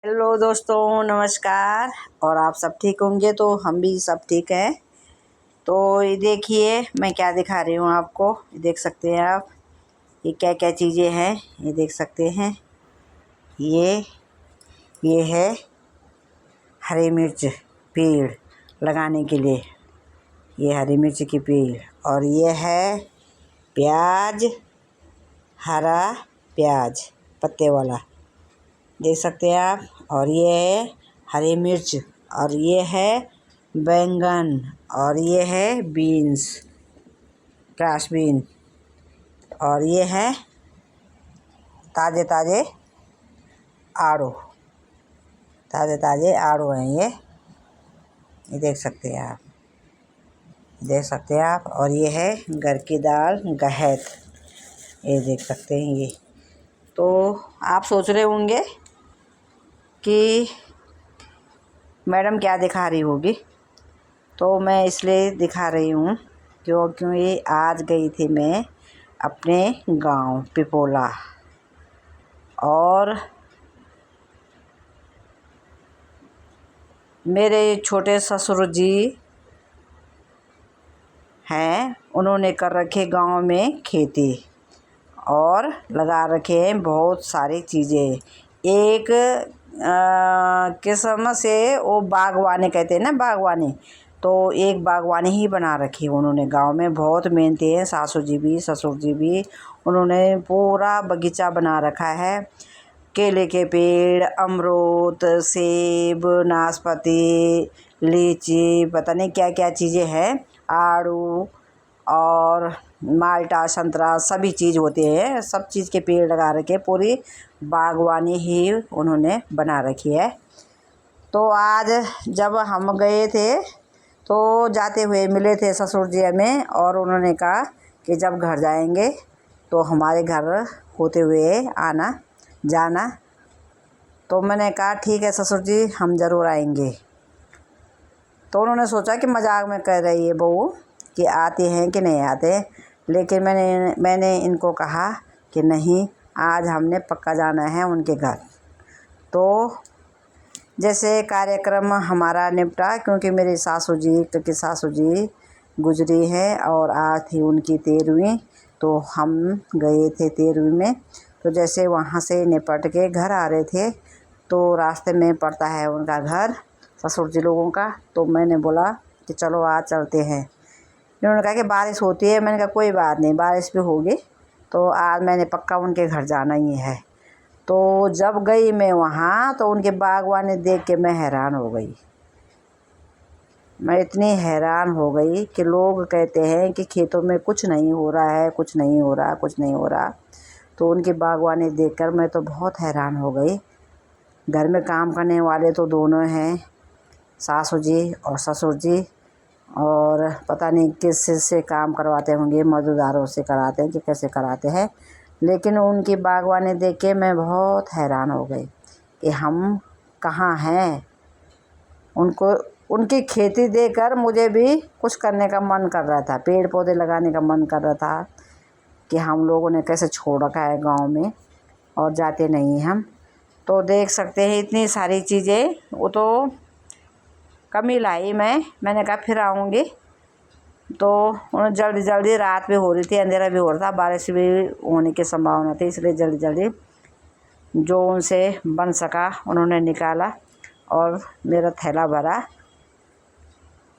Hello दोस्तों, नमस्कार। और आप सब ठीक होंगे। तो हम भी सब ठीक हैं। तो ये देखिए मैं क्या दिखा रही हूँ आपको। ये देख सकते हैं आप, ये क्या क्या चीज़ें हैं, ये देख सकते हैं। ये ये है हरी मिर्च पेड़ लगाने के लिए, ये हरी मिर्च की पेड़। और ये है प्याज, हरा प्याज पत्ते वाला, देख सकते हैं आप। और ये है हरी मिर्च, और ये है बैंगन, और ये है बीन्स, क्रश बीन। और ये है ताज़े ताज़े आड़ू, ताज़े ताज़े आड़ू हैं ये देख सकते हैं आप, देख सकते हैं आप। और ये है घर की दाल गहत, ये देख सकते हैं ये। तो आप सोच रहे होंगे कि मैडम क्या दिखा रही होगी, तो मैं इसलिए दिखा रही हूँ क्योंकि आज गई थी मैं अपने गांव पिपोला। और मेरे छोटे ससुर जी हैं, उन्होंने कर रखे गांव में खेती और लगा रखे हैं बहुत सारी चीज़ें। एक किस्म से वो बागवानी कहते हैं ना, बागवानी। तो एक बागवानी ही बना रखी है उन्होंने गांव में। बहुत मेहनती हैं सासू जी भी ससुर जी भी। उन्होंने पूरा बगीचा बना रखा है, केले के पेड़, अमरूद, सेब, नाशपाती, लीची, पता नहीं क्या क्या चीज़ें हैं, आड़ू और माल्टा, संतरा, सभी चीज़ होते हैं। सब चीज़ के पेड़ लगा रखे, पूरी बागवानी ही उन्होंने बना रखी है। तो आज जब हम गए थे तो जाते हुए मिले थे ससुर जी हमें, और उन्होंने कहा कि जब घर जाएंगे तो हमारे घर होते हुए आना जाना। तो मैंने कहा ठीक है ससुर जी, हम ज़रूर आएंगे। तो उन्होंने सोचा कि मजाक में कह रही है बहू कि आते हैं कि नहीं आते। लेकिन मैंने इनको कहा कि नहीं, आज हमने पक्का जाना है उनके घर। तो जैसे कार्यक्रम हमारा निपटा, क्योंकि मेरी सासू जी गुजरी है और आज थी उनकी 13वीं। तो हम गए थे 13वीं में। तो जैसे वहाँ से निपट के घर आ रहे थे तो रास्ते में पड़ता है उनका घर, ससुर जी लोगों का। तो मैंने बोला कि चलो आज चलते हैं। इन्होंने कहा कि बारिश होती है। मैंने कहा कोई बात नहीं, बारिश भी होगी, तो आज मैंने पक्का उनके घर जाना ही है। तो जब गई मैं वहाँ तो उनके बागवानी देख के मैं हैरान हो गई। मैं इतनी हैरान हो गई कि लोग कहते हैं कि खेतों में कुछ नहीं हो रहा है, कुछ नहीं हो रहा, कुछ नहीं हो रहा। तो उनकी बागवानी देखकर मैं तो बहुत हैरान हो गई। घर में काम करने वाले तो दोनों हैं, सासू जी और ससुर जी। और पता नहीं किस से काम करवाते होंगे, मज़दूरों से कराते हैं कि कैसे कराते हैं। लेकिन उनकी बागवानी देख के मैं बहुत हैरान हो गई कि हम कहाँ हैं। उनको उनकी खेती देखकर मुझे भी कुछ करने का मन कर रहा था, पेड़ पौधे लगाने का मन कर रहा था कि हम लोगों ने कैसे छोड़ रखा है गांव में और जाते नहीं हम। तो देख सकते हैं इतनी सारी चीज़ें। वो तो कम ही लाई मैंने कहा फिर आऊँगी। तो उन्हें जल्दी जल्दी, रात भी हो रही थी, अंधेरा भी हो रहा था, बारिश भी होने की संभावना थी, इसलिए जल्दी जल्दी जो उनसे बन सका उन्होंने निकाला और मेरा थैला भरा।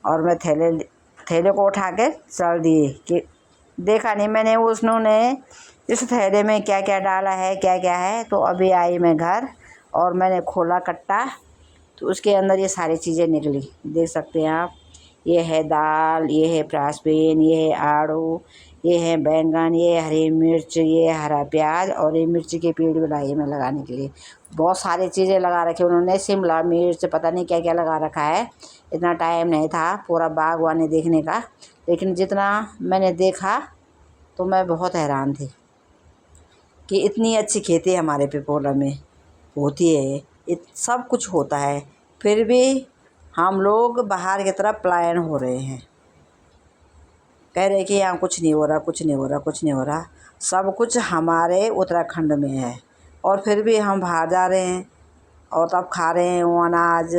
और मैं थैले को उठा के चल दिए कि देखा नहीं मैंने उन्होंने इस थैले में क्या क्या डाला है, क्या क्या है। तो अभी आई मैं घर और मैंने खोला कट्टा, तो उसके अंदर ये सारी चीज़ें निकली, देख सकते हैं आप। ये है दाल, ये है फ्रांसबीन, ये है आड़ू, ये है बैंगन, ये हरी मिर्च, ये हरा प्याज, और ये मिर्ची के पेड़ भी लाए मैं लगाने के लिए। बहुत सारी चीज़ें लगा रखी उन्होंने, शिमला मिर्च, पता नहीं क्या क्या लगा रखा है। इतना टाइम नहीं था पूरा बागवानी देखने का, लेकिन जितना मैंने देखा तो मैं बहुत हैरान थी कि इतनी अच्छी खेती हमारे पिपोला में होती है, सब कुछ होता है, फिर भी हम लोग बाहर की तरफ पलायन हो रहे हैं। कह रहे कि यहाँ कुछ नहीं हो रहा, कुछ नहीं हो रहा, कुछ नहीं हो रहा। सब कुछ हमारे उत्तराखंड में है और फिर भी हम बाहर जा रहे हैं और तब खा रहे हैं वो अनाज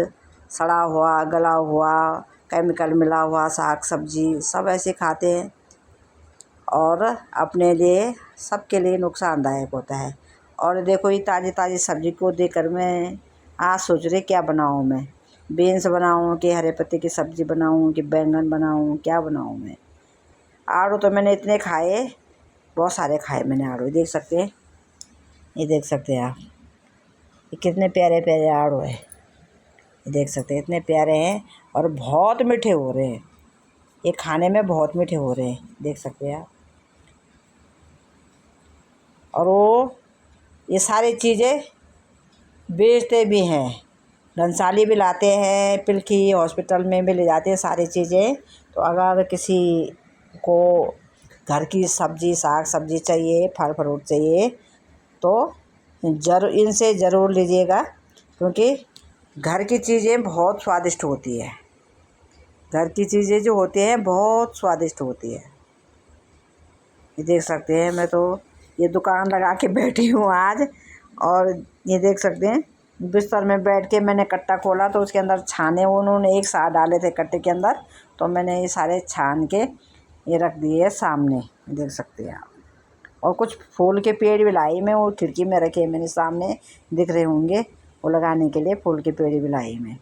सड़ा हुआ, गला हुआ, केमिकल मिला हुआ साग सब्जी सब ऐसे खाते हैं और अपने लिए सबके लिए नुकसानदायक होता है। और देखो ये ताज़ी ताज़ी सब्ज़ी को देखकर मैं आज सोच रही क्या बनाऊँ मैं, बीन्स बनाऊँ कि हरे पत्ते की सब्ज़ी बनाऊँ कि बैंगन बनाऊँ, क्या बनाऊँ मैं। आड़ू तो मैंने इतने खाए, बहुत सारे खाए मैंने आड़ू, देख सकते हैं, ये देख सकते हैं आप, ये कितने प्यारे प्यारे आड़ू है, ये देख सकते हैं इतने प्यारे हैं और बहुत मीठे हो रहे हैं, ये खाने में बहुत मीठे हो रहे हैं, देख सकते हैं आप। और वो ये सारी चीज़ें बेचते भी हैं, घनसाली भी लाते हैं, पिलखी हॉस्पिटल में भी ले जाते हैं सारी चीज़ें। तो अगर किसी को घर की सब्ज़ी साग सब्ज़ी चाहिए, फल फ्रूट चाहिए तो इनसे ज़रूर लीजिएगा, क्योंकि घर की चीज़ें बहुत स्वादिष्ट होती है। घर की चीज़ें जो होती हैं बहुत स्वादिष्ट होती है। ये देख सकते हैं, मैं तो ये दुकान लगा के बैठी हूँ आज, और ये देख सकते हैं बिस्तर में बैठ के मैंने कट्टा खोला तो उसके अंदर छाने उन्होंने एक साथ डाले थे कट्टे के अंदर, तो मैंने ये सारे छान के ये रख दिए सामने, देख सकते हैं आप। और कुछ फूल के पेड़ भी लाई मैं, वो खिड़की में रखे मैंने, सामने दिख रहे होंगे, वो लगाने के लिए फूल के पेड़ भी लाई मैं।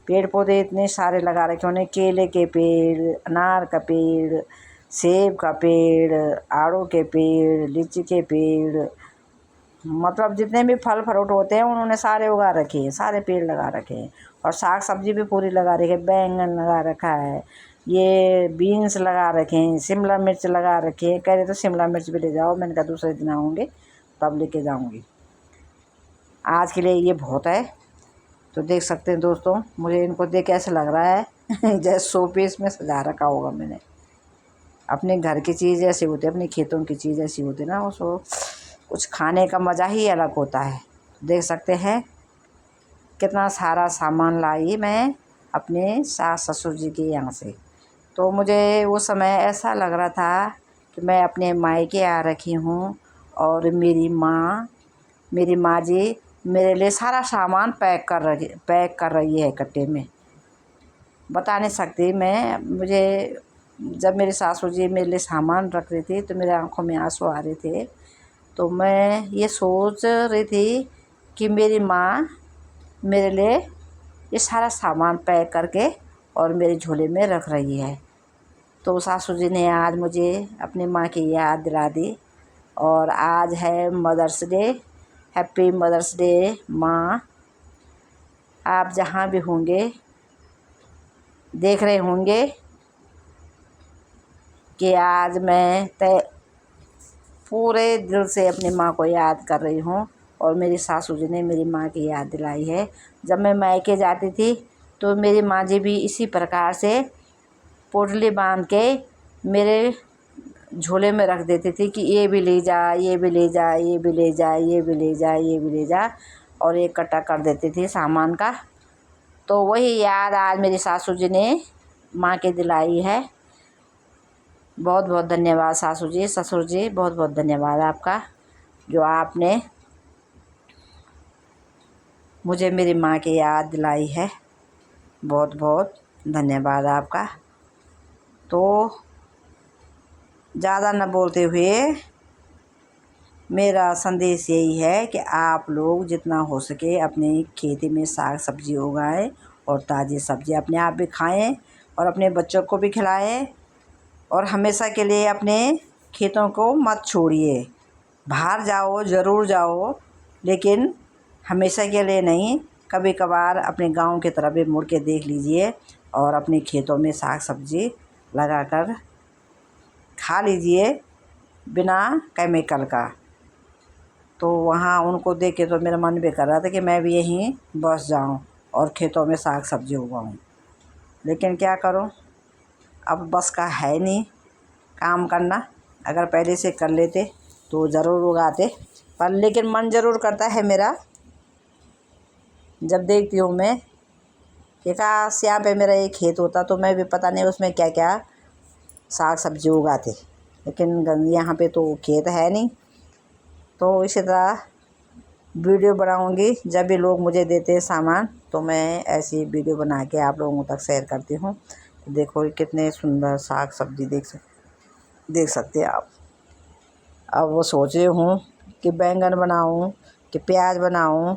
पेड़ पौधे इतने सारे लगा रखे उन्हें, केले के पेड़, अनार का पेड़, सेब का पेड़, आड़ू के पेड़, लीची के पेड़, मतलब जितने भी फल फ्रूट होते हैं उन्होंने सारे उगा रखे हैं, सारे पेड़ लगा रखे हैं। और साग सब्जी भी पूरी लगा रखी है, बैंगन लगा रखा है, ये बीन्स लगा रखे हैं, शिमला मिर्च लगा रखे हैं। कह रहे तो शिमला मिर्च भी ले जाओ, मैंने कहा दूसरे दिन आऊँगे तब लेके जाऊँगी, आज के लिए ये बहुत है। तो देख सकते हैं दोस्तों, मुझे इनको देख ऐसा लग रहा है जैसे शो पीस में सजा रखा होगा मैंने। अपने घर की चीज़ ऐसी होती है, अपनी खेतों की चीज़ ऐसी होती है ना, उसको कुछ खाने का मज़ा ही अलग होता है। देख सकते हैं कितना सारा सामान लाई मैं अपने सास ससुर जी के यहाँ से। तो मुझे उस समय ऐसा लग रहा था कि मैं अपने मायके आ रखी हूँ और मेरी माँ जी मेरे लिए सारा सामान पैक कर रही है कट्टे में। बता नहीं सकती मैं, मुझे जब मेरी सासू जी मेरे लिए सामान रख रही थी तो मेरे आंखों में आंसू आ रहे थे। तो मैं ये सोच रही थी कि मेरी माँ मेरे लिए ये सारा सामान पैक करके और मेरे झोले में रख रही है। तो सासू जी ने आज मुझे अपनी माँ की याद दिला दी। और आज है Mother's Day, happy Mother's Day माँ। आप जहाँ भी होंगे देख रहे होंगे कि आज मैं पूरे दिल से अपनी माँ को याद कर रही हूँ। और मेरी सासू जी ने मेरी माँ की याद दिलाई है। जब मैं मायके जाती थी तो मेरी माँ जी भी इसी प्रकार से पोटली बांध के मेरे झोले में रख देती थी कि ये भी ले जा, ये भी ले जा, ये भी ले जा, ये भी ले जा, ये भी ले जा, और एक इकट्ठा कर देती थी सामान का। तो वही याद आज मेरी सासू जी ने माँ के दिलाई है। बहुत बहुत धन्यवाद सासू जी, ससुर जी, बहुत बहुत धन्यवाद आपका, जो आपने मुझे मेरी माँ की याद दिलाई है। बहुत बहुत धन्यवाद आपका। तो ज़्यादा न बोलते हुए मेरा संदेश यही है कि आप लोग जितना हो सके अपनी खेती में साग सब्ज़ी उगाएं और ताज़ी सब्ज़ी अपने आप भी खाएं और अपने बच्चों को भी खिलाएं। और हमेशा के लिए अपने खेतों को मत छोड़िए। बाहर जाओ ज़रूर जाओ, लेकिन हमेशा के लिए नहीं, कभी कभार अपने गांव की तरफ भी मुड़ के देख लीजिए और अपने खेतों में साग सब्ज़ी लगाकर खा लीजिए बिना केमिकल का। तो वहाँ उनको देख के तो मेरा मन भी कर रहा था कि मैं भी यहीं बस जाऊं और खेतों में साग सब्ज़ी उगाऊं, लेकिन क्या करूं, अब बस का है नहीं काम करना। अगर पहले से कर लेते तो ज़रूर उगाते, पर लेकिन मन ज़रूर करता है मेरा, जब देखती हूँ मैं कि काश यहाँ पे मेरा एक खेत होता तो मैं भी पता नहीं उसमें क्या क्या साग सब्ज़ी उगाते। लेकिन यहाँ पे तो खेत है नहीं। तो इसी तरह वीडियो बनाऊंगी जब भी लोग मुझे देते हैं सामान, तो मैं ऐसी वीडियो बना के आप लोगों तक शेयर करती हूँ। देखो कितने सुंदर साग सब्जी देख सकते हैं आप। अब वो सोच रही हूँ कि बैंगन बनाऊँ, कि प्याज बनाऊँ,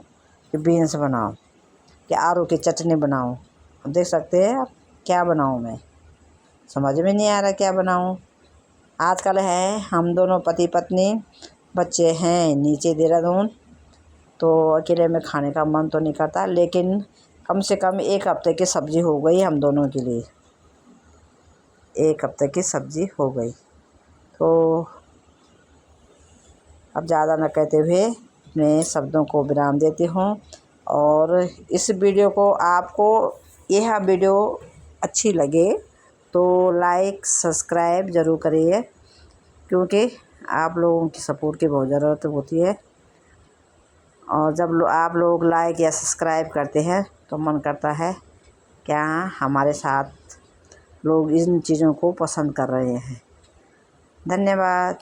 कि बीन्स बनाऊँ, कि आलू की चटनी बनाऊँ। देख सकते हैं आप क्या बनाऊँ मैं, समझ में नहीं आ रहा क्या बनाऊँ। आजकल है हम दोनों पति पत्नी, बच्चे हैं नीचे देहरादून, तो अकेले में खाने का मन तो नहीं करता, लेकिन कम से कम 1 हफ्ते की सब्ज़ी हो गई हम दोनों के लिए। 1 हफ्ते की सब्ज़ी हो गई। तो अब ज़्यादा न कहते हुए अपने शब्दों को विराम देती हूँ। और इस वीडियो को आपको यह वीडियो अच्छी लगे तो लाइक सब्सक्राइब ज़रूर करिए, क्योंकि आप लोगों की सपोर्ट की बहुत ज़रूरत होती है। और जब आप लोग लाइक या सब्सक्राइब करते हैं तो मन करता है क्या हमारे साथ लोग इन चीज़ों को पसंद कर रहे हैं। धन्यवाद।